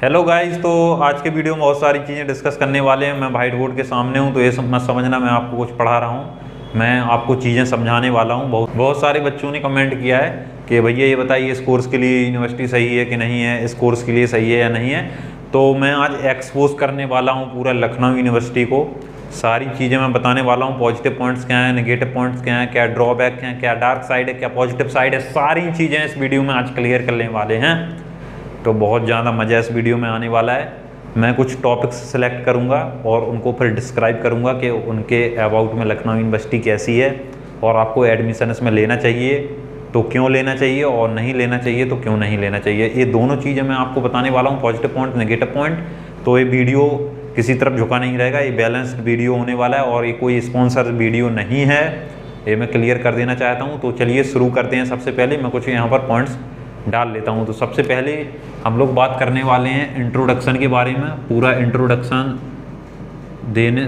Hello guys, तो आज के वीडियो में बहुत सारी चीज़ें डिस्कस करने वाले हैं। मैं व्हाइट बोर्ड के सामने हूं, तो ये सब मत समझना मैं आपको कुछ पढ़ा रहा हूं। मैं आपको चीज़ें समझाने वाला हूं। बहुत सारे बच्चों ने कमेंट किया है कि भैया ये बताइए इस कोर्स के लिए यूनिवर्सिटी सही है कि नहीं है, इस कोर्स के लिए सही है या नहीं है। तो मैं आज एक्सपोज करने वाला हूँ पूरा लखनऊ यूनिवर्सिटी को। सारी चीज़ें मैं बताने वाला हूँ। पॉजिटिव पॉइंट्स क्या हैं, नेगेटिव पॉइंट्स क्या हैं, क्या ड्रॉबैक हैं, क्या डार्क साइड है, क्या पॉजिटिव साइड है, सारी चीज़ें इस वीडियो में आज क्लियर करने वाले हैं। तो बहुत ज़्यादा मज़ा इस वीडियो में आने वाला है। मैं कुछ टॉपिक्स सेलेक्ट करूंगा और उनको फिर डिस्क्राइब करूंगा कि उनके अबाउट में लखनऊ यूनिवर्सिटी कैसी है और आपको एडमिशन इसमें लेना चाहिए तो क्यों लेना चाहिए और नहीं लेना चाहिए तो क्यों नहीं लेना चाहिए। ये दोनों चीज़ें मैं आपको बताने वाला हूँ, पॉजिटिव पॉइंट, नेगेटिव पॉइंट। तो ये वीडियो किसी तरफ झुका नहीं रहेगा, ये बैलेंस्ड वीडियो होने वाला है और ये कोई स्पॉन्सर वीडियो नहीं है, ये मैं क्लियर कर देना चाहता हूँ। तो चलिए शुरू करते हैं। सबसे पहले मैं कुछ यहाँ पर पॉइंट्स डाल लेता हूँ। तो सबसे पहले हम लोग बात करने वाले हैं इंट्रोडक्शन के बारे में। पूरा इंट्रोडक्शन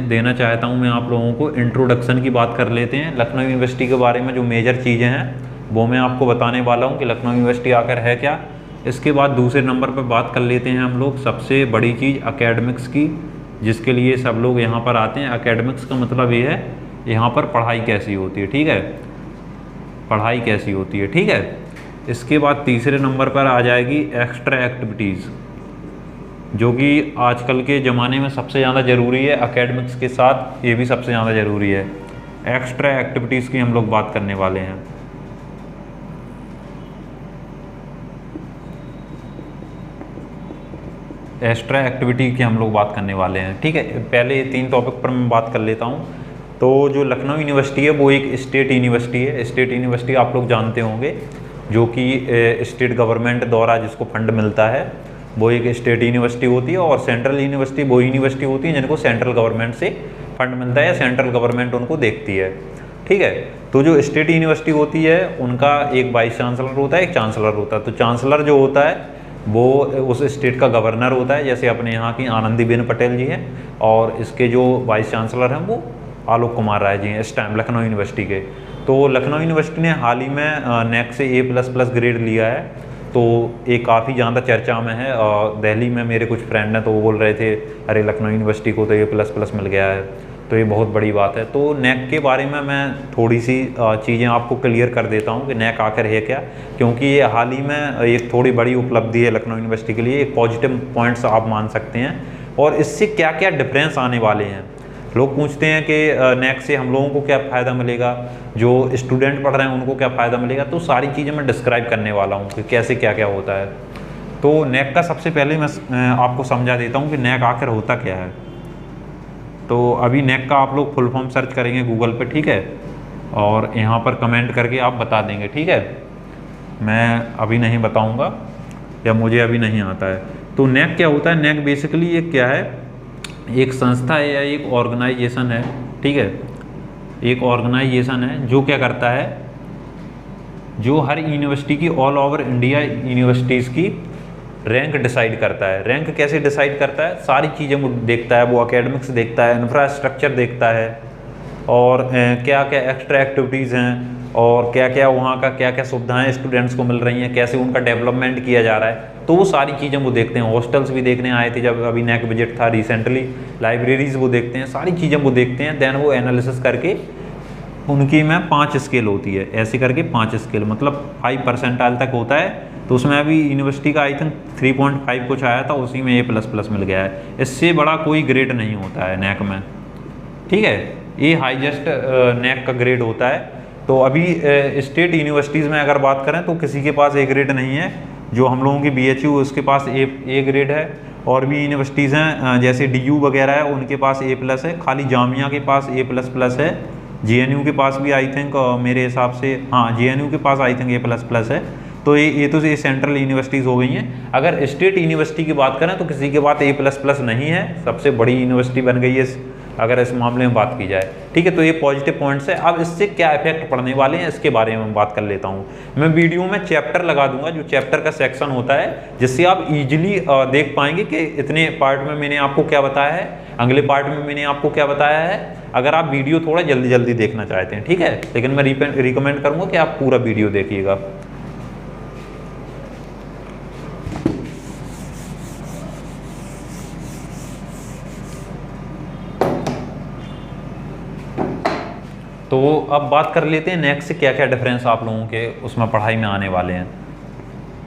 देना चाहता हूँ मैं आप लोगों को। इंट्रोडक्शन की बात कर लेते हैं। लखनऊ यूनिवर्सिटी के बारे में जो मेजर चीज़ें हैं वो मैं आपको बताने वाला हूँ कि लखनऊ यूनिवर्सिटी आकर है क्या। इसके बाद दूसरे नंबर पर बात कर लेते हैं हम लोग सबसे बड़ी चीज़ एकेडमिक्स की, जिसके लिए सब लोग यहाँ पर आते हैं। एकेडमिक्स का मतलब ये है यहाँ पर पढ़ाई कैसी होती है, ठीक है, पढ़ाई कैसी होती है, ठीक है। इसके बाद तीसरे नंबर पर आ जाएगी एक्स्ट्रा एक्टिविटीज़, जो कि आजकल के ज़माने में सबसे ज़्यादा ज़रूरी है। एकेडमिक्स के साथ ये भी सबसे ज़्यादा ज़रूरी है। एक्स्ट्रा एक्टिविटीज़ की हम लोग बात करने वाले हैं। एक्स्ट्रा एक्टिविटी की हम लोग बात करने वाले हैं, ठीक है। पहले 3 टॉपिक पर मैं बात कर लेता हूँ। तो जो लखनऊ यूनिवर्सिटी है वो एक स्टेट यूनिवर्सिटी है। स्टेट यूनिवर्सिटी आप लोग जानते होंगे, जो कि स्टेट गवर्नमेंट द्वारा जिसको फंड मिलता है वो एक स्टेट यूनिवर्सिटी होती है। और सेंट्रल यूनिवर्सिटी वो यूनिवर्सिटी होती है जिनको सेंट्रल गवर्नमेंट से फंड मिलता है या सेंट्रल गवर्नमेंट उनको देखती है, ठीक है। तो जो स्टेट यूनिवर्सिटी होती है उनका एक वाइस चांसलर होता है, एक चांसलर होता है। तो चांसलर जो होता है वो उस स्टेट का गवर्नर होता है, जैसे अपने यहाँ की आनंदीबेन पटेल जी हैं। और इसके जो वाइस चांसलर हैं वो आलोक कुमार राय जी हैं इस टाइम लखनऊ यूनिवर्सिटी के। तो लखनऊ यूनिवर्सिटी ने हाल ही में नेक से A++ ग्रेड लिया है, तो ये काफ़ी ज़्यादा चर्चा में है। दिल्ली में मेरे कुछ फ्रेंड हैं तो वो बोल रहे थे अरे लखनऊ यूनिवर्सिटी को तो A++ मिल गया है, तो ये बहुत बड़ी बात है। तो नेक के बारे में मैं थोड़ी सी चीज़ें आपको क्लियर कर देता हूँ कि नेक आखिर है क्या, क्योंकि ये हाल ही में एक थोड़ी बड़ी उपलब्धि है लखनऊ यूनिवर्सिटी के लिए, एक पॉजिटिव पॉइंट्स आप मान सकते हैं। और इससे क्या क्या डिफरेंस आने वाले हैं। लोग पूछते हैं कि नेक से हम लोगों को क्या फ़ायदा मिलेगा, जो स्टूडेंट पढ़ रहे हैं उनको क्या फ़ायदा मिलेगा। तो सारी चीज़ें मैं डिस्क्राइब करने वाला हूँ कि कैसे क्या क्या होता है। तो नेक का सबसे पहले मैं आपको समझा देता हूँ कि नेक आखिर होता क्या है। तो अभी नेक का आप लोग फुल फॉर्म सर्च करेंगे गूगल पे, ठीक है, और यहाँ पर कमेंट करके आप बता देंगे, ठीक है। मैं अभी नहीं बताऊँगा या मुझे अभी नहीं आता है। तो नेक क्या होता है। नेक बेसिकली ये क्या है, एक संस्था है या एक ऑर्गेनाइजेशन है, ठीक है, एक ऑर्गेनाइजेशन है जो क्या करता है, जो हर यूनिवर्सिटी की ऑल ओवर इंडिया यूनिवर्सिटीज़ की रैंक डिसाइड करता है। रैंक कैसे डिसाइड करता है, सारी चीज़ें वो देखता है। वो एकेडमिक्स देखता है, इंफ्रास्ट्रक्चर देखता है, और क्या क्या एक्स्ट्रा एक्टिविटीज़ हैं और क्या क्या वहाँ का क्या क्या सुविधाएं स्टूडेंट्स को मिल रही हैं, कैसे उनका डेवलपमेंट किया जा रहा है। तो वो सारी चीज़ें वो देखते हैं। हॉस्टल्स भी देखने आए थे जब अभी नेक विजिट था रिसेंटली, लाइब्रेरीज़ वो देखते हैं, सारी चीज़ें वो देखते हैं। देन वो एनालिसिस करके उनकी में 5 स्केल होती है, ऐसे करके 5 स्केल, मतलब 5 परसेंटाइल तक होता है। तो उसमें अभी यूनिवर्सिटी का आई थिंक 3.5 कुछ आया था, उसी में A++ मिल गया है। इससे बड़ा कोई ग्रेड नहीं होता है नेक में, ठीक है। ये हाईएस्ट नेक का ग्रेड होता है। तो अभी स्टेट यूनिवर्सिटीज़ में अगर बात करें तो किसी के पास A ग्रेड नहीं है। जो हम लोगों की BHU उसके पास A ग्रेड है, और भी यूनिवर्सिटीज़ हैं जैसे DU वगैरह है उनके पास A+ है। खाली जामिया के पास A++ है। JNU के पास भी आई थिंक मेरे हिसाब से, हाँ JNU के पास आई थिंक A++ है। तो ये तो ये सेंट्रल यूनिवर्सिटीज़ हो गई हैं। अगर स्टेट यूनिवर्सिटी की बात करें तो किसी के पास A++ नहीं है, सबसे बड़ी यूनिवर्सिटी बन गई है अगर इस मामले में बात की जाए, ठीक है। तो ये पॉजिटिव पॉइंट्स है। अब इससे क्या इफेक्ट पड़ने वाले हैं इसके बारे में बात कर लेता हूँ। मैं वीडियो में चैप्टर लगा दूंगा, जो चैप्टर का सेक्शन होता है, जिससे आप इजीली देख पाएंगे कि इतने पार्ट में मैंने आपको क्या बताया है, अगले पार्ट में मैंने आपको क्या बताया है, अगर आप वीडियो थोड़ा जल्दी जल्दी देखना चाहते हैं, ठीक है। लेकिन मैं रिकमेंड करूँगा कि आप पूरा वीडियो देखिएगा। तो अब बात कर लेते हैं नेक्स्ट से क्या क्या डिफरेंस आप लोगों के उसमें पढ़ाई में आने वाले हैं।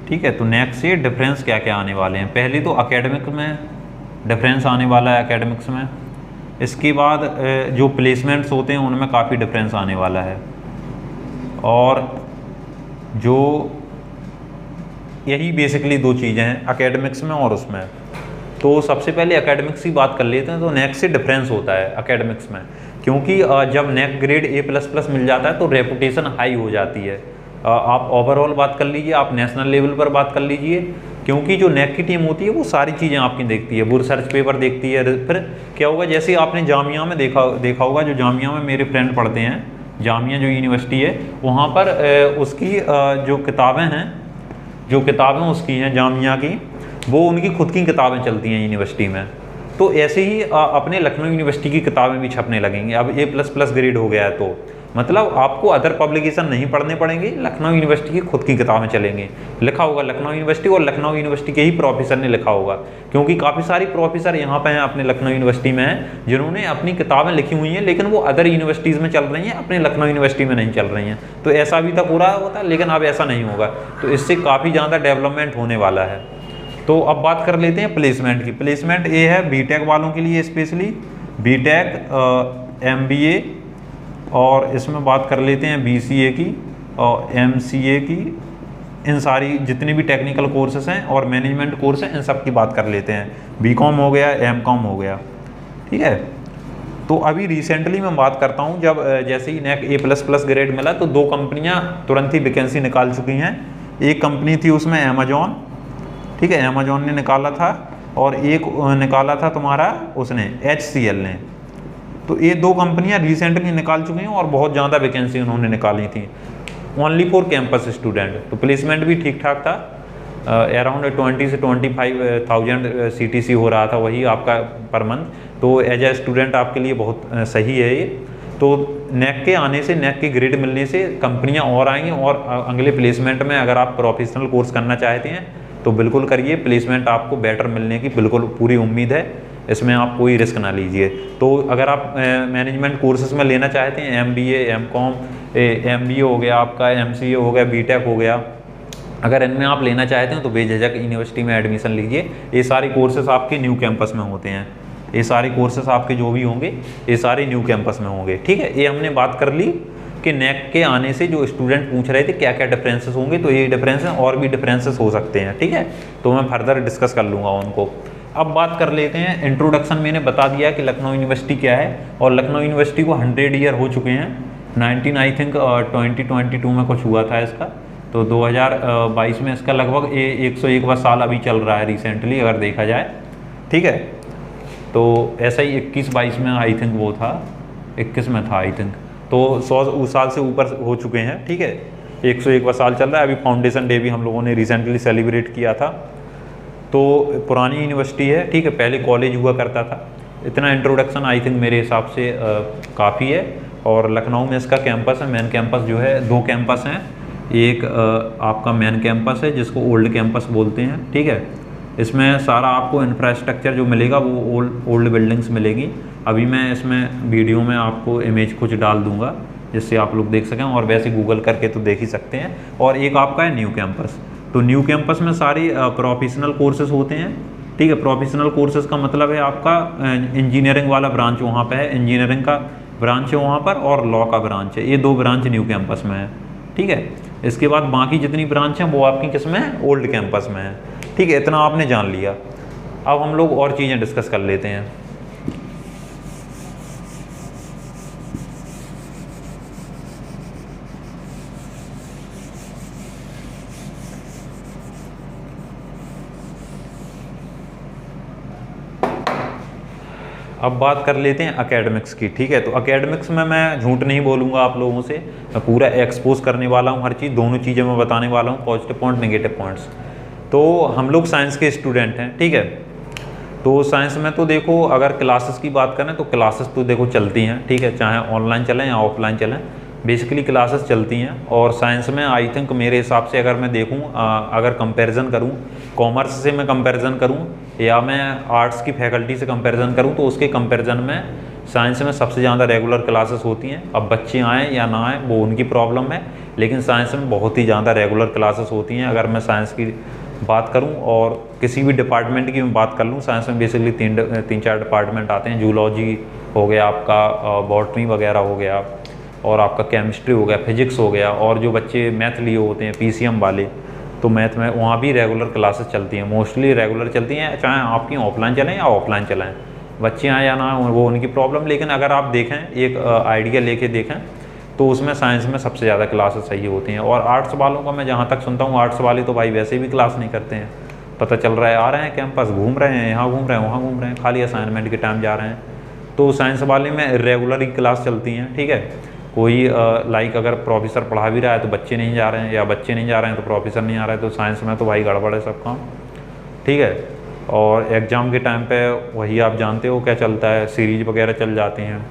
ठीक है, तो नेक्स्ट से डिफरेंस क्या क्या आने वाले हैं। पहले तो एकेडमिक में डिफरेंस आने वाला है एकेडमिक्स में। इसके बाद जो प्लेसमेंट्स होते हैं उनमें काफ़ी डिफरेंस आने वाला है। और जो यही बेसिकली दो चीज़ें हैं एकेडमिक्स में और उसमें। तो सबसे पहले एकेडमिक्स की बात कर लेते हैं। तो नेक्स्ट से डिफरेंस होता है एकेडमिक्स में, क्योंकि जब नेक ग्रेड A++ मिल जाता है तो रेपुटेशन हाई हो जाती है। आप ओवरऑल बात कर लीजिए, आप नेशनल लेवल पर बात कर लीजिए, क्योंकि जो नेक की टीम होती है वो सारी चीज़ें आपकी देखती है, वो रिसर्च पेपर देखती है। फिर क्या होगा, जैसे आपने जामिया में देखा होगा, जो जामिया में मेरे फ्रेंड पढ़ते हैं, जामिया जो यूनिवर्सिटी है, वहाँ पर उसकी जो किताबें उसकी हैं जामिया की, वो उनकी खुद की किताबें चलती हैं यूनिवर्सिटी में। तो ऐसे ही अपने लखनऊ यूनिवर्सिटी की किताबें भी छपने लगेंगी। अब A++ ग्रेड हो गया है तो मतलब आपको अदर पब्लिकेशन नहीं पढ़ने पड़ेंगे, लखनऊ यूनिवर्सिटी की खुद की किताबें चलेंगी। लिखा होगा लखनऊ यूनिवर्सिटी, और लखनऊ यूनिवर्सिटी के ही प्रोफेसर ने लिखा होगा, क्योंकि काफ़ी सारी प्रोफेसर यहाँ पे हैं अपने लखनऊ यूनिवर्सिटी में हैं जिन्होंने अपनी किताबें लिखी हुई हैं, लेकिन वो अदर यूनिवर्सिटीज़ में चल रही हैं, अपने लखनऊ यूनिवर्सिटी में नहीं चल रही हैं। तो ऐसा अभी तक हो रहा होता, लेकिन अब ऐसा नहीं होगा। तो इससे काफ़ी ज़्यादा डेवलपमेंट होने वाला है। तो अब बात कर लेते हैं प्लेसमेंट की। प्लेसमेंट ये है बीटेक वालों के लिए, स्पेशली बीटेक, MBA, और इसमें बात कर लेते हैं BCA की और MCA की। इन सारी जितने भी टेक्निकल कोर्सेस हैं और मैनेजमेंट कोर्स हैं, इन सब की बात कर लेते हैं। BCom हो गया, MCom हो गया। ठीक है, तो अभी रिसेंटली मैं बात करता हूँ, जब जैसे ही नेक A++ ग्रेड मिला तो 2 कंपनियाँ तुरंत ही वैकेंसी निकाल चुकी हैं। एक कंपनी थी उसमें अमेजॉन, ठीक है, अमेजॉन ने निकाला था, और एक निकाला था तुम्हारा उसने HCL ने। तो ये 2 कंपनियां रिसेंटली निकाल चुकी हैं और बहुत ज़्यादा वैकेंसी उन्होंने निकाली थी, ओनली फॉर कैंपस स्टूडेंट। तो प्लेसमेंट भी ठीक ठाक था, अराउंड 20 से 25,000 CTC हो रहा था वही आपका पर मंथ। तो एज ए स्टूडेंट आपके लिए बहुत सही है ये। तो नेक के आने से, नेक के ग्रेड मिलने से कंपनियाँ और आएंगी, और अगले प्लेसमेंट में अगर आप प्रोफेशनल कोर्स करना चाहते हैं तो बिल्कुल करिए। प्लेसमेंट आपको बेटर मिलने की बिल्कुल पूरी उम्मीद है, इसमें आप कोई रिस्क ना लीजिए। तो अगर आप मैनेजमेंट कोर्सेज में लेना चाहते हैं, MBA, MCom, MBA हो गया आपका, MCA हो गया, BTech हो गया, अगर इनमें आप लेना चाहते हैं तो बेझिझक यूनिवर्सिटी में एडमिशन लीजिए। ये सारे कोर्सेज आपके न्यू कैंपस में होते हैं, ये सारे कोर्सेज आपके जो भी होंगे ये सारे न्यू कैंपस में होंगे। ठीक है, ये हमने बात कर ली कि नेक के आने से जो स्टूडेंट पूछ रहे थे क्या क्या डिफरेंसेस होंगे, तो ये डिफरेंसेस और भी डिफरेंसेस हो सकते हैं। ठीक है, तो मैं फर्दर डिस्कस कर लूँगा उनको। अब बात कर लेते हैं इंट्रोडक्शन। मैंने बता दिया कि लखनऊ यूनिवर्सिटी क्या है, और लखनऊ यूनिवर्सिटी को 100 ईयर हो चुके हैं। 2022 में कुछ हुआ था इसका, तो 2022 में इसका लगभग 101वां साल अभी चल रहा है रिसेंटली अगर देखा जाए। ठीक है, तो ऐसा ही 21-22 में आई थिंक वो था, 21 में था आई थिंक। तो 100 साल से ऊपर हो चुके हैं। ठीक है, 101वां साल चल रहा है। अभी फाउंडेशन डे भी हम लोगों ने रिसेंटली सेलिब्रेट किया था। तो पुरानी यूनिवर्सिटी है। ठीक है, पहले कॉलेज हुआ करता था। इतना इंट्रोडक्शन आई थिंक मेरे हिसाब से काफ़ी है। और लखनऊ में इसका कैंपस है, मेन कैंपस जो है, 2 कैंपस हैं। एक आपका मेन कैंपस है जिसको ओल्ड कैंपस बोलते हैं। ठीक है, इसमें सारा आपको इंफ्रास्ट्रक्चर जो मिलेगा वो ओल्ड बिल्डिंग्स मिलेगी। अभी मैं इसमें वीडियो में आपको इमेज कुछ डाल दूंगा जिससे आप लोग देख सकें, और वैसे गूगल करके तो देख ही सकते हैं। और एक आपका है न्यू कैंपस। तो न्यू कैंपस में सारे प्रोफेशनल कोर्सेज होते हैं। ठीक है, प्रोफेशनल कोर्सेज का मतलब है आपका इंजीनियरिंग वाला ब्रांच वहाँ पे है, इंजीनियरिंग का ब्रांच है वहाँ पर, और लॉ का ब्रांच है। ये 2 ब्रांच न्यू कैंपस में है। ठीक है, इसके बाद बाकी जितनी ब्रांच हैं वो आपकी किस में है, ओल्ड कैंपस में है। ठीक है, इतना आपने जान लिया। अब हम लोग और चीज़ें डिस्कस कर लेते हैं। अब बात कर लेते हैं एकेडमिक्स की। ठीक है, तो एकेडमिक्स में मैं झूठ नहीं बोलूँगा आप लोगों से, मैं पूरा एक्सपोज करने वाला हूँ हर चीज़, दोनों चीज़ें मैं बताने वाला हूँ, पॉजिटिव पॉइंट, नेगेटिव पॉइंट्स। तो हम लोग साइंस के स्टूडेंट हैं। ठीक है, तो साइंस में तो देखो अगर क्लासेस की बात करें तो क्लासेस तो देखो चलती हैं। ठीक है, चाहे ऑनलाइन चलें या ऑफलाइन चलें, बेसिकली क्लासेस चलती हैं। और साइंस में आई थिंक मेरे हिसाब से अगर मैं देखूं, अगर कंपैरिजन करूं, कॉमर्स से मैं कंपैरिजन करूं या मैं आर्ट्स की फैकल्टी से कंपैरिजन करूं, तो उसके कंपैरिजन में साइंस में सबसे ज़्यादा रेगुलर क्लासेस होती हैं। अब बच्चे आएँ या ना आएँ वो उनकी प्रॉब्लम है, लेकिन साइंस में बहुत ही ज़्यादा रेगुलर क्लासेस होती हैं। अगर मैं साइंस की बात करूं और किसी भी डिपार्टमेंट की मैं बात कर लूं, साइंस में बेसिकली तीन चार डिपार्टमेंट आते हैं। जूलॉजी हो गया आपका, बॉटनी वगैरह हो गया, और आपका केमिस्ट्री हो गया, फिजिक्स हो गया, और जो बच्चे मैथ लिए होते हैं पीसीएम वाले, तो मैथ में वहाँ भी रेगुलर क्लासेस चलती हैं, मोस्टली रेगुलर चलती हैं, चाहे आपकी ऑफलाइन चलें या ऑफलाइन चलाएँ, बच्चे आएँ या ना वो उनकी प्रॉब्लम। लेकिन अगर आप देखें, एक आइडिया लेके देखें, तो उसमें साइंस में सबसे ज़्यादा क्लासेस सही होती हैं। और आर्ट्स वालों का मैं जहाँ तक सुनता हूँ, आर्ट्स वाले तो भाई वैसे भी क्लास नहीं करते हैं, पता चल रहा है आ रहे हैं कैंपस, घूम रहे हैं, यहाँ घूम रहे हैं, वहाँ घूम रहे हैं, खाली असाइनमेंट के टाइम जा रहे हैं। तो साइंस वाले में रेगुलर ही क्लास चलती हैं, ठीक है। कोई लाइक अगर प्रोफेसर पढ़ा भी रहा है तो बच्चे नहीं जा रहे हैं, या बच्चे नहीं जा रहे हैं तो प्रोफेसर नहीं आ रहा है, तो साइंस में तो भाई गड़बड़ है सब काम, ठीक है। और एग्ज़ाम के टाइम पे वही आप जानते हो क्या चलता है, सीरीज वगैरह चल जाती हैं,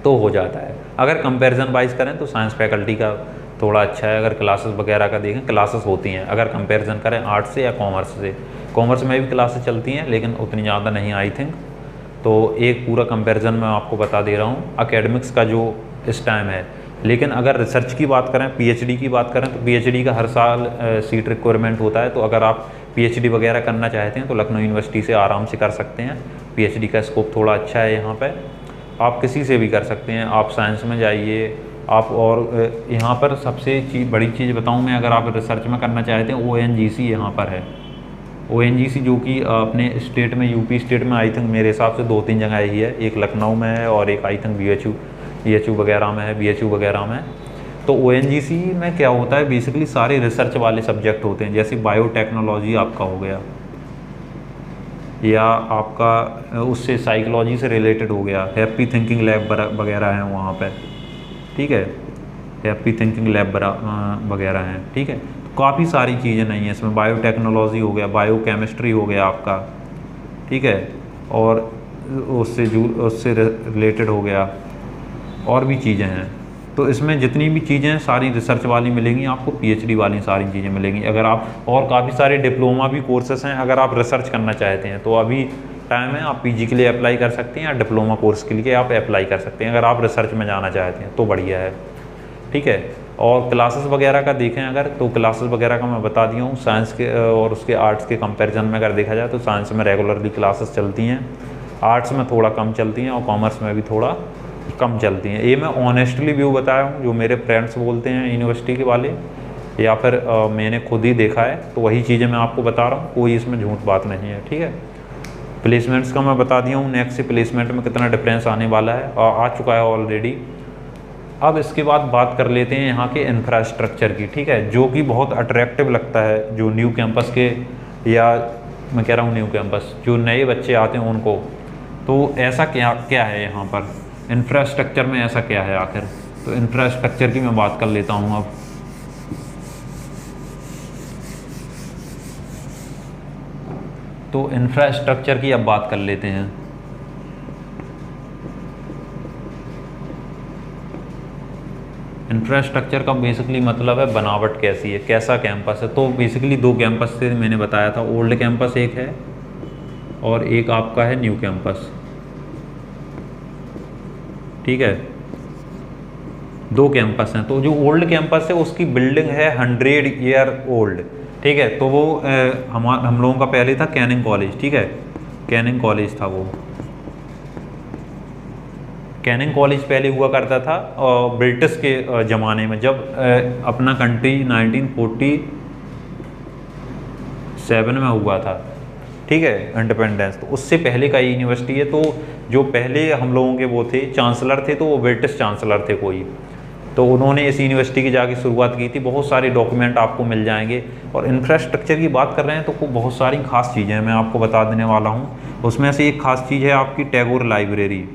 तो हो जाता है। अगर कंपैरिजन वाइज करें तो साइंस फैकल्टी का थोड़ा अच्छा है। अगर क्लासेस वगैरह का देखें, क्लासेस होती हैं, अगर कंपैरिजन करें आर्ट्स से या कॉमर्स से, कॉमर्स में भी क्लासेस चलती हैं लेकिन उतनी ज़्यादा नहीं आई थिंक। तो एक पूरा कंपैरिजन मैं आपको बता दे रहा हूँ एकेडमिक्स का जो इस टाइम है। लेकिन अगर रिसर्च की बात करें, पीएचडी की बात करें, तो पीएचडी का हर साल सीट रिक्वायरमेंट होता है। तो अगर आप पीएचडी वगैरह करना चाहते हैं तो लखनऊ यूनिवर्सिटी से आराम से कर सकते हैं। पीएचडी का स्कोप थोड़ा अच्छा है यहाँ पे, आप किसी से भी कर सकते हैं। आप साइंस में जाइए आप, और यहाँ पर सबसे बड़ी चीज़ बताऊँ मैं, अगर आप रिसर्च में करना चाहते हैं, ONGC यहाँ पर है। ONGC जो कि अपने स्टेट में, यूपी स्टेट में आई थिंक मेरे हिसाब से 2-3 जगह ही है, एक लखनऊ में है और एक आई थिंक BHU वगैरह में है, BHU वगैरह में। तो ONGC में क्या होता है, बेसिकली सारे रिसर्च वाले सब्जेक्ट होते हैं, जैसे बायोटेक्नोलॉजी आपका हो गया, या आपका उससे साइकोलॉजी से रिलेटेड हो गया, हैप्पी थिंकिंग लैब वगैरह हैं वहाँ पे, ठीक है, हैप्पी थिंकिंग लैब वगैरह हैं, ठीक है। तो काफ़ी सारी चीज़ें नहीं है इसमें, बायोटेक्नोलॉजी हो गया, बायोकेमिस्ट्री हो गया आपका, ठीक है, और उससे रिलेटेड हो गया, और भी चीज़ें हैं। तो इसमें जितनी भी चीज़ें सारी रिसर्च वाली मिलेंगी आपको, पीएचडी वाली सारी चीज़ें मिलेंगी। अगर आप, और काफ़ी सारे डिप्लोमा भी कोर्सेस हैं, अगर आप रिसर्च करना चाहते हैं तो अभी टाइम है, आप पीजी के लिए अप्लाई कर सकते हैं, या डिप्लोमा कोर्स के लिए आप अप्लाई कर सकते हैं अगर आप रिसर्च में जाना चाहते हैं तो बढ़िया है, ठीक है। और क्लासेस वगैरह का देखें अगर, तो क्लासेस वगैरह का मैं बता दिया हूँ। साइंस के और उसके आर्ट्स के कंपेरिजन में अगर देखा जाए तो साइंस में रेगुलरली क्लासेस चलती हैं, आर्ट्स में थोड़ा कम चलती हैं, और कॉमर्स में भी थोड़ा कम चलती हैं। ये मैं ऑनेस्टली व्यू बताया हूँ, जो मेरे फ्रेंड्स बोलते हैं यूनिवर्सिटी के वाले, या फिर मैंने खुद ही देखा है, तो वही चीज़ें मैं आपको बता रहा हूँ, कोई इसमें झूठ बात नहीं है, ठीक है। प्लेसमेंट्स का मैं बता दिया हूँ, नेक्स्ट से प्लेसमेंट में कितना डिफरेंस आने वाला है, और आ चुका है ऑलरेडी। अब इसके बाद बात कर लेते हैं यहाँ के इंफ्रास्ट्रक्चर की, ठीक है, जो कि बहुत अट्रैक्टिव लगता है जो न्यू कैंपस के, या मैं कह रहा हूँ न्यू कैंपस, जो नए बच्चे आते हैं उनको। तो ऐसा क्या है यहाँ पर इंफ्रास्ट्रक्चर में, ऐसा क्या है आखिर। तो इंफ्रास्ट्रक्चर की मैं बात कर लेता हूँ अब। तो इंफ्रास्ट्रक्चर की अब बात कर लेते हैं। इंफ्रास्ट्रक्चर का बेसिकली मतलब है बनावट कैसी है, कैसा कैंपस है। तो बेसिकली 2 कैंपस से मैंने बताया था, ओल्ड कैंपस एक है और एक आपका है न्यू कैंपस, ठीक है, 2 कैंपस हैं। तो जो ओल्ड कैंपस है उसकी बिल्डिंग है 100 ईयर ओल्ड, ठीक है। तो वो हम लोगों का पहले था कैनिंग कॉलेज, ठीक है, कैनिंग कॉलेज था वो, कैनिंग कॉलेज पहले हुआ करता था ब्रिटिश के ज़माने में, जब अपना कंट्री 1947 में हुआ था, ठीक है, इंडिपेंडेंस। तो उससे पहले का यूनिवर्सिटी है। तो जो पहले हम लोगों के वो थे चांसलर थे, तो वो ब्रिटिश चांसलर थे कोई, तो उन्होंने इस यूनिवर्सिटी की जाके शुरुआत की थी। बहुत सारे डॉक्यूमेंट आपको मिल जाएंगे। और इंफ्रास्ट्रक्चर की बात कर रहे हैं तो बहुत सारी खास चीज़ें हैं, मैं आपको बता देने वाला हूँ। उसमें से एक खास चीज़ है आपकी टैगोर लाइब्रेरी,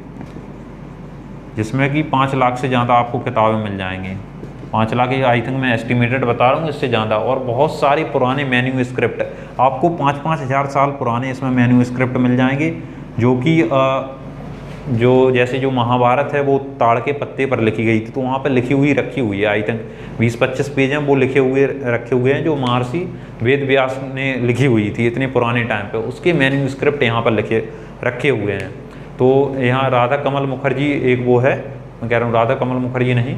जिसमें कि 5 लाख से ज़्यादा आपको किताबें मिल जाएंगी। 5 लाख आई थिंक मैं एस्टिमेटेड बता रहा हूँ, इससे ज़्यादा। और बहुत सारे पुराने मैन्यू स्क्रिप्ट आपको 5-5 हज़ार साल पुराने इसमें मैन्यू स्क्रिप्ट मिल जाएंगे, जो कि जो जैसे जो महाभारत है वो ताड़ के पत्ते पर लिखी गई थी, तो वहाँ पर रखी हुई है आई थिंक 20-25 पेज हैं वो रखे हुए हैं, जो महर्षि वेद व्यास ने लिखी हुई थी इतने पुराने टाइम पे, उसके मैन्यू स्क्रिप्ट यहाँ पर रखे हुए हैं। तो यहाँ राधा कमल मुखर्जी एक वो है, मैं कह रहा हूँ राधा कमल मुखर्जी नहीं,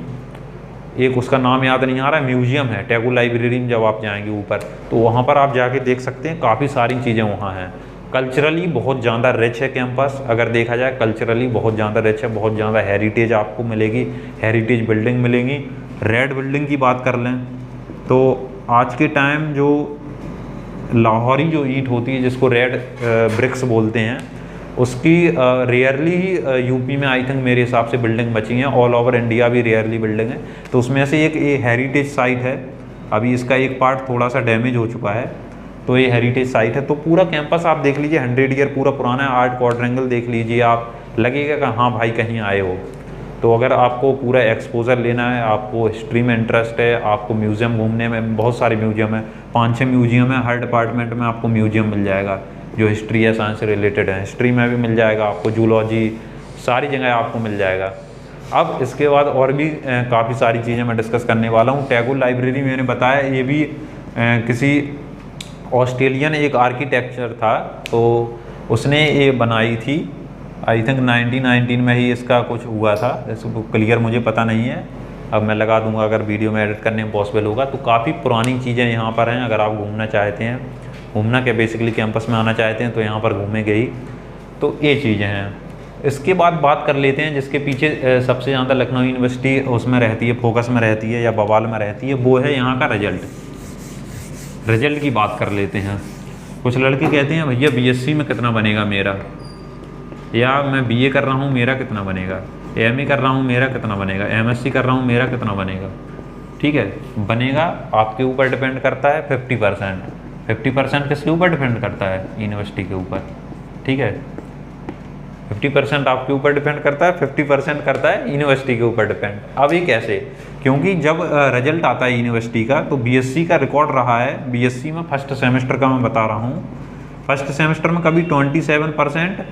एक उसका नाम याद नहीं आ रहा है, म्यूजियम है टैगोर लाइब्रेरी में। जब आप जाएंगे ऊपर तो वहाँ पर आप जाके देख सकते हैं, काफ़ी सारी चीज़ें वहाँ हैं। कल्चरली बहुत ज़्यादा रिच है कैंपस, अगर देखा जाए कल्चरली बहुत ज़्यादा रिच है, बहुत ज़्यादा हेरिटेज आपको मिलेगी, हेरिटेज बिल्डिंग मिलेंगी। रेड बिल्डिंग की बात कर लें तो आज के टाइम जो लाहौरी जो ईंट होती है जिसको रेड ब्रिक्स बोलते हैं, उसकी रेयरली ही यूपी में आई थिंक मेरे हिसाब से बिल्डिंग बची हैं, ऑल ओवर इंडिया भी रेयरली बिल्डिंग है। तो उसमें से एक ये हेरिटेज साइट है, अभी इसका एक पार्ट थोड़ा सा डैमेज हो चुका है, तो ये हेरिटेज साइट है। तो पूरा कैंपस आप देख लीजिए 100 ईयर पूरा पुराना है। आर्ट क्वाड्रेंगल देख लीजिए आप, लगेगा कि हाँ भाई कहीं आए हो। तो अगर आपको पूरा एक्सपोजर लेना है, आपको हिस्ट्री में इंटरेस्ट है, आपको म्यूज़ियम घूमने में, बहुत सारे म्यूज़ियम है, 5-6 म्यूज़ियम है, हर डिपार्टमेंट में आपको म्यूज़ियम मिल जाएगा जो हिस्ट्री या साइंस से रिलेटेड है। हिस्ट्री में भी मिल जाएगा आपको, जूलॉजी, सारी जगह आपको मिल जाएगा। अब इसके बाद और भी काफ़ी सारी चीज़ें मैं डिस्कस करने वाला हूँ। टैगोर लाइब्रेरी मैंने बताया, ये भी किसी ऑस्ट्रेलियन एक आर्किटेक्चर था, तो उसने ये बनाई थी, आई थिंक 1919 में ही इसका कुछ हुआ था, इसको क्लियर मुझे पता नहीं है, अब मैं लगा दूंगा अगर वीडियो में एडिट करने में पॉसिबल होगा। तो काफ़ी पुरानी चीज़ें यहाँ पर हैं, अगर आप घूमना चाहते हैं, घूमना क्या बेसिकली कैंपस में आना चाहते हैं तो यहाँ पर घूमेंगे ही। तो ये चीज़ें हैं। इसके बाद बात कर लेते हैं जिसके पीछे सबसे ज़्यादा लखनऊ यूनिवर्सिटी उसमें रहती है, फोकस में रहती है या बवाल में रहती है, वो है यहाँ का रिजल्ट। रिजल्ट की बात कर लेते हैं। कुछ लड़के कहते हैं भैया बीएससी में कितना बनेगा मेरा, या मैं बीए कर रहा हूँ मेरा कितना बनेगा, एमए कर रहा हूँ मेरा कितना बनेगा, एमएससी कर रहा हूँ मेरा कितना बनेगा। ठीक है, बनेगा आपके ऊपर डिपेंड करता है 50%। 50% किसके ऊपर डिपेंड करता है? यूनिवर्सिटी के ऊपर। ठीक है, 50% आपके ऊपर डिपेंड करता है, 50% करता है यूनिवर्सिटी के ऊपर डिपेंड। अब ये कैसे? क्योंकि जब रिजल्ट आता है यूनिवर्सिटी का तो बीएससी का रिकॉर्ड रहा है, बीएससी में फर्स्ट सेमेस्टर का मैं बता रहा हूँ, फर्स्ट सेमेस्टर में कभी 27%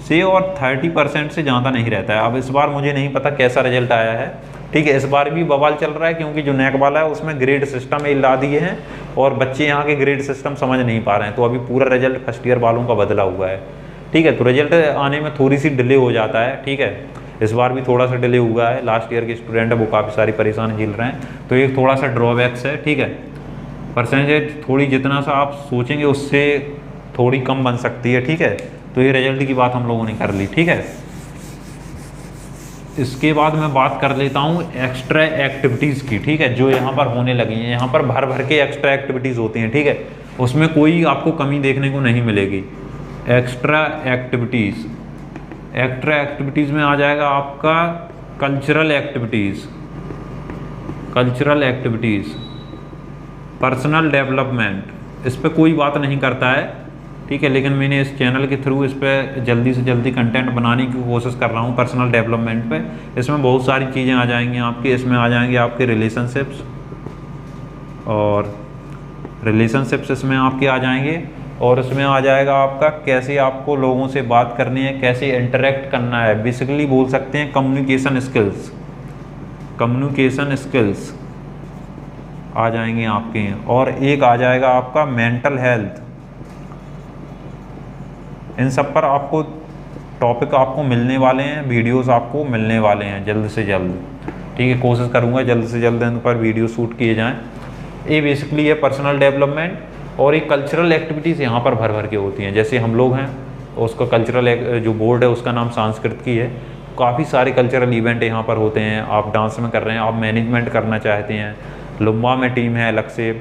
से और 30% से ज़्यादा नहीं रहता है। अब इस बार मुझे नहीं पता कैसा रिजल्ट आया है। ठीक है, इस बार भी बवाल चल रहा है क्योंकि जो नैक वाला है उसमें ग्रेड सिस्टम ये ला दिए हैं और बच्चे यहाँ के ग्रेड सिस्टम समझ नहीं पा रहे हैं, तो अभी पूरा रिजल्ट फर्स्ट ईयर वालों का बदला हुआ है। ठीक है, तो रिजल्ट आने में थोड़ी सी डिले हो जाता है। ठीक है, इस बार भी थोड़ा सा डिले हुआ है, लास्ट ईयर के स्टूडेंट है वो काफ़ी सारी परेशानी झेल रहे हैं, तो ये थोड़ा सा ड्रॉबैक्स है। ठीक है, परसेंटेज थोड़ी जितना सा आप सोचेंगे उससे थोड़ी कम बन सकती है। ठीक है, तो ये रिजल्ट की बात हम लोगों ने कर ली। ठीक है, इसके बाद मैं बात कर लेता हूँ एक्स्ट्रा एक्टिविटीज़ की। ठीक है, जो यहाँ पर होने लगी हैं, यहाँ पर भर भर के एक्स्ट्रा एक्टिविटीज़ होती हैं। ठीक है, उसमें कोई आपको कमी देखने को नहीं मिलेगी। एक्स्ट्रा एक्टिविटीज़, एक्स्ट्रा एक्टिविटीज़ में आ जाएगा आपका cultural activities, cultural activities, personal development, इस पर कोई बात नहीं करता है। ठीक है, लेकिन मैंने इस चैनल के थ्रू इस पर जल्दी से जल्दी कंटेंट बनाने की कोशिश कर रहा हूँ पर्सनल डेवलपमेंट पे। इसमें बहुत सारी चीज़ें आ जाएंगी आपके, इसमें आ जाएंगे आपके रिलेशनशिप्स, और रिलेशनशिप्स इसमें आपके आ जाएंगे, और इसमें आ जाएगा आपका कैसे आपको लोगों से बात करनी है, कैसे इंटरेक्ट करना है, बेसिकली बोल सकते हैं कम्युनिकेशन स्किल्स, कम्युनिकेशन स्किल्स आ जाएंगे आपके। और एक आ जाएगा आपका मेंटल हेल्थ। इन सब पर आपको टॉपिक आपको मिलने वाले हैं, वीडियोस आपको मिलने वाले हैं जल्द से जल्द। ठीक है, कोशिश करूँगा जल्द से जल्द इन पर वीडियो शूट किए जाएं। ये बेसिकली है पर्सनल डेवलपमेंट। और एक कल्चरल एक्टिविटीज़ यहाँ पर भर भर के होती हैं, जैसे हम लोग हैं उसका कल्चरल जो बोर्ड है उसका नाम संस्कृत की है, काफ़ी सारे कल्चरल इवेंट यहाँ पर होते हैं। आप डांस में कर रहे हैं, आप मैनेजमेंट करना चाहते हैं, लुम्बा में टीम है अलग से,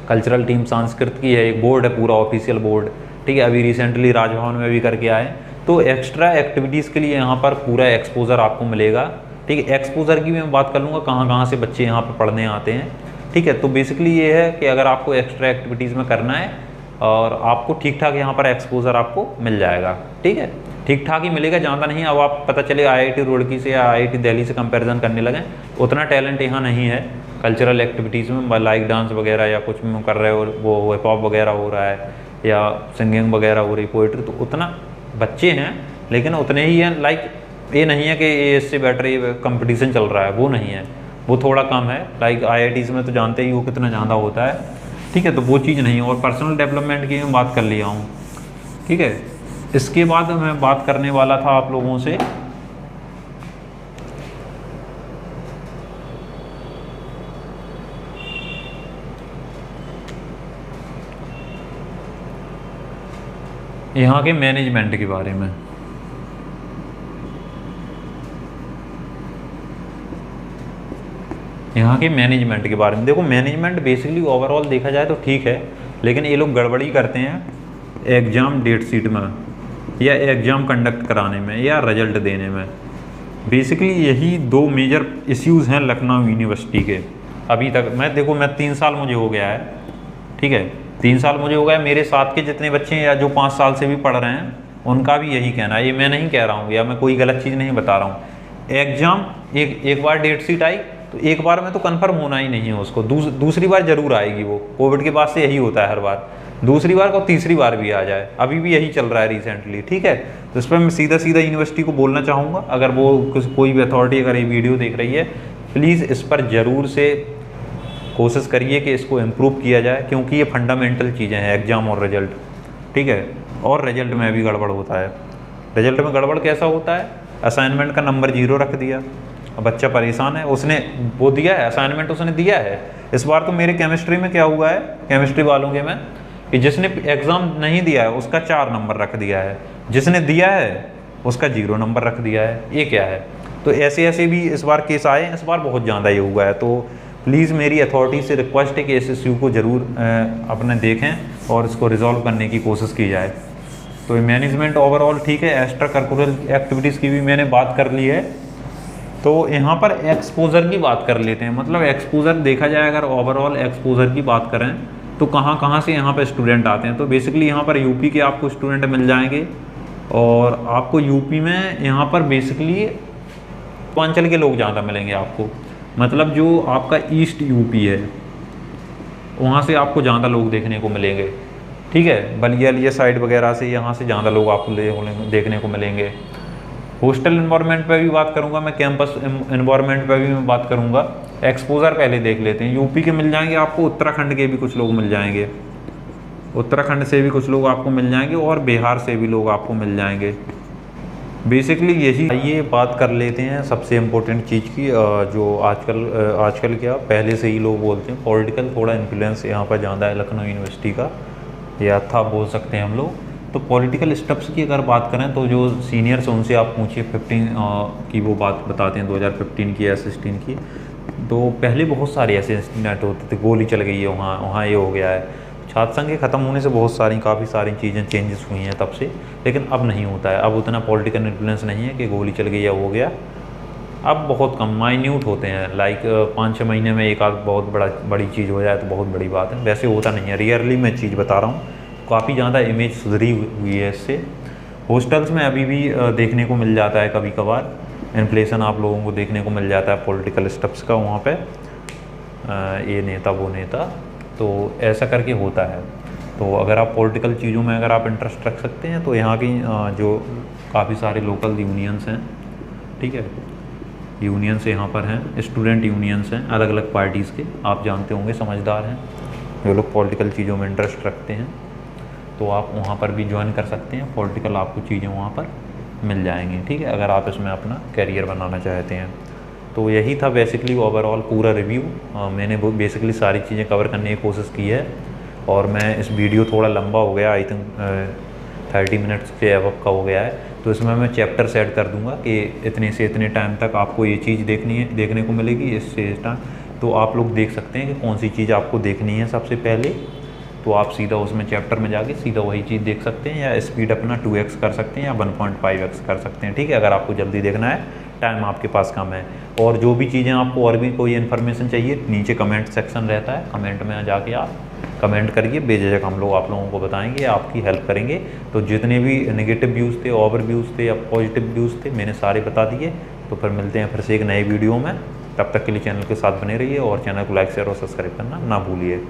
कल्चरल टीम संस्कृत की है, एक बोर्ड है पूरा ऑफिशियल बोर्ड। ठीक है, अभी रिसेंटली राजभवन में भी करके आए। तो एक्स्ट्रा एक्टिविटीज़ के लिए यहाँ पर पूरा एक्सपोजर आपको मिलेगा। ठीक है, एक्सपोजर की मैं बात कर लूँगा कहाँ कहाँ से बच्चे यहाँ पर पढ़ने आते हैं। ठीक है, तो बेसिकली ये है कि अगर आपको एक्स्ट्रा एक्टिविटीज़ में करना है और आपको ठीक ठाक यहाँ पर एक्सपोजर आपको मिल जाएगा। ठीक है, ठीक ठाक ही मिलेगा, ज़्यादा नहीं। अब आप पता चले IIT रुड़की से या IIT दिल्ली से कंपैरिजन करने लगें, उतना टैलेंट यहाँ नहीं है कल्चरल एक्टिविटीज़ में, लाइक डांस वगैरह या कुछ में कर रहे हो, वो हिप हॉप वगैरह हो रहा है या सिंगिंग वगैरह हो रही, पोइट्री, तो उतना बच्चे हैं लेकिन उतने ही हैं। लाइक ये नहीं है कि ये इससे बेटर ये कंपटीशन चल रहा है, वो नहीं है, वो थोड़ा कम है। लाइक IITs में तो जानते ही वो कितना ज़्यादा होता है। ठीक है, तो वो चीज़ नहीं है। और पर्सनल डेवलपमेंट की मैं बात कर लिया हूँ। ठीक है, इसके बाद मैं बात करने वाला था आप लोगों से यहाँ के मैनेजमेंट के बारे में। यहाँ के मैनेजमेंट के बारे में देखो, मैनेजमेंट बेसिकली ओवरऑल देखा जाए तो ठीक है, लेकिन ये लोग गड़बड़ी करते हैं एग्ज़ाम डेट शीट में या एग्ज़ाम कंडक्ट कराने में या रिजल्ट देने में। बेसिकली यही दो मेजर इश्यूज़ हैं लखनऊ यूनिवर्सिटी के अभी तक। मैं 3 साल मुझे हो गया है, ठीक है, 3 साल मुझे हो गया। मेरे साथ के जितने बच्चे हैं या जो 5 साल से भी पढ़ रहे हैं उनका भी यही कहना है, ये मैं नहीं कह रहा हूँ या मैं कोई गलत चीज़ नहीं बता रहा हूँ। एग्ज़ाम एक बार डेट शीट आई तो एक बार में तो कन्फर्म होना ही नहीं है उसको, दूसरी बार ज़रूर आएगी वो। कोविड के बाद से यही होता है हर बार, दूसरी बार को तीसरी बार भी आ जाए, अभी भी यही चल रहा है रिसेंटली, ठीक है। तो इस पर मैं सीधा यूनिवर्सिटी को बोलना चाहूँगा, अगर वो कोई भी अथॉरिटी अगर ये वीडियो देख रही है, प्लीज़ इस पर ज़रूर से कोशिश करिए कि इसको इम्प्रूव किया जाए, क्योंकि ये फंडामेंटल चीज़ें हैं एग्ज़ाम और रिजल्ट, ठीक है। और रिजल्ट में भी गड़बड़ होता है। रिजल्ट में गड़बड़ कैसा होता है, असाइनमेंट का नंबर 0 रख दिया, अब बच्चा परेशान है, उसने वो दिया है असाइनमेंट, उसने दिया है। इस बार तो मेरे केमिस्ट्री में क्या हुआ है, केमिस्ट्री वालों के में, कि जिसने एग्ज़ाम नहीं दिया है उसका 4 नंबर रख दिया है, जिसने दिया है उसका 0 नंबर रख दिया है। ये क्या है? तो ऐसे भी इस बार केस आए हैं, इस बार बहुत ज़्यादा ये हुआ है। तो प्लीज़ मेरी अथॉरिटी से रिक्वेस्ट है कि इस इश्यू को ज़रूर अपने देखें और इसको रिजॉल्व करने की कोशिश की जाए। तो मैनेजमेंट ओवरऑल ठीक है। एक्स्ट्रा करिकुलर एक्टिविटीज़ की भी मैंने बात कर ली है। तो यहाँ पर एक्सपोज़र की बात कर लेते हैं। मतलब एक्सपोज़र देखा जाए, अगर ओवरऑल एक्सपोज़र की बात करें तो कहाँ से यहाँ पर स्टूडेंट आते हैं। तो बेसिकली यहाँ पर यूपी के आपको स्टूडेंट मिल जाएंगे, और आपको यूपी में यहाँ पर बेसिकली पूर्वांचल के लोग ज़्यादा मिलेंगे आपको। मतलब जो आपका ईस्ट यूपी है वहाँ से आपको ज़्यादा लोग देखने को मिलेंगे, ठीक है। बलिया साइड वगैरह से यहाँ से ज़्यादा लोग आपको देखने को मिलेंगे। हॉस्टल इन्वायरमेंट पे भी बात करूँगा मैं, कैंपस इन्वायरमेंट पे भी मैं बात करूँगा। एक्सपोज़र पहले देख लेते हैं। यूपी के मिल जाएंगे आपको, उत्तराखंड के भी कुछ लोग मिल जाएंगे, उत्तराखंड से भी कुछ लोग आपको मिल जाएंगे, और बिहार से भी लोग आपको मिल जाएंगे। बेसिकली यही। ये बात कर लेते हैं सबसे इम्पोर्टेंट चीज़ की, जो आजकल क्या पहले से ही लोग बोलते हैं, पॉलिटिकल थोड़ा इन्फ्लुएंस यहाँ पर ज़्यादा है लखनऊ यूनिवर्सिटी का, या था बोल सकते हैं हम लोग। तो पॉलिटिकल स्टेप्स की अगर बात करें तो जो सीनियर्स हैं उनसे आप पूछिए 15 की वो बात बताते हैं, 2015 की या 16 की। तो पहले बहुत सारे ऐसे इंसिडेंट होते थे, गोली चल गई है वहाँ ये हो गया है। छात्र संघ के ख़त्म होने से काफ़ी सारी चीज़ें चेंजेस हुई हैं तब से, लेकिन अब नहीं होता है। अब उतना पॉलिटिकल इन्फ्लुएंस नहीं है कि गोली चल गई या हो गया। अब बहुत कम माइन्यूट होते हैं, लाइक 5-6 महीने में एक आध बहुत बड़ी चीज़ हो जाए तो बहुत बड़ी बात है। वैसे होता नहीं है, रियरली मैं चीज़ बता रहा हूँ। काफ़ी ज़्यादा इमेज सुधरी हुई है इससे। हॉस्टल्स में अभी भी देखने को मिल जाता है कभी कभार इन्फ्लेशन, आप लोगों को देखने को मिल जाता है पॉलिटिकल स्टेप्स का वहाँ पे, ये नेता वो नेता, तो ऐसा करके होता है। तो अगर आप पॉलिटिकल चीज़ों में अगर आप इंटरेस्ट रख सकते हैं तो यहाँ की जो काफ़ी सारे लोकल यूनियंस हैं, ठीक है, यूनियंस यहाँ पर हैं, स्टूडेंट यूनियंस हैं अलग अलग पार्टीज़ के, आप जानते होंगे, समझदार हैं जो लोग पॉलिटिकल चीज़ों में इंटरेस्ट रखते हैं। तो आप वहाँ पर भी ज्वाइन कर सकते हैं, पॉलिटिकल आपको चीज़ें वहाँ पर मिल जाएंगी, ठीक है, अगर आप इसमें अपना करियर बनाना चाहते हैं। तो यही था बेसिकली ओवरऑल पूरा रिव्यू। मैंने वो बेसिकली सारी चीज़ें कवर करने की कोशिश की है, और मैं इस वीडियो थोड़ा लंबा हो गया, आई थिंक 30 मिनट्स के अबव का हो गया है। तो इसमें मैं चैप्टर सेट कर दूंगा कि इतने से इतने टाइम तक आपको ये चीज़ देखने को मिलेगी, इससे टाइम तो आप लोग देख सकते हैं कि कौन सी चीज़ आपको देखनी है सबसे पहले। तो आप सीधा उसमें चैप्टर में जाके सीधा वही चीज़ देख सकते हैं, या स्पीड अपना 2x कर सकते हैं या 1.5x कर सकते हैं, ठीक है, अगर आपको जल्दी देखना है, टाइम आपके पास कम है। और जो भी चीज़ें आपको और भी कोई इन्फॉर्मेशन चाहिए, नीचे कमेंट सेक्शन रहता है, कमेंट में जाके आप कमेंट करिए, बेझिझक हम लोग आप लोगों को बताएंगे, आपकी हेल्प करेंगे। तो जितने भी नेगेटिव व्यूज़ थे, ओवर व्यूज़ थे या पॉजिटिव व्यूज़ थे, मैंने सारे बता दिए। तो फिर मिलते हैं फिर से एक नए वीडियो में, तब तक के लिए चैनल के साथ बने रहिए और चैनल को लाइक शेयर और सब्सक्राइब करना ना भूलिए।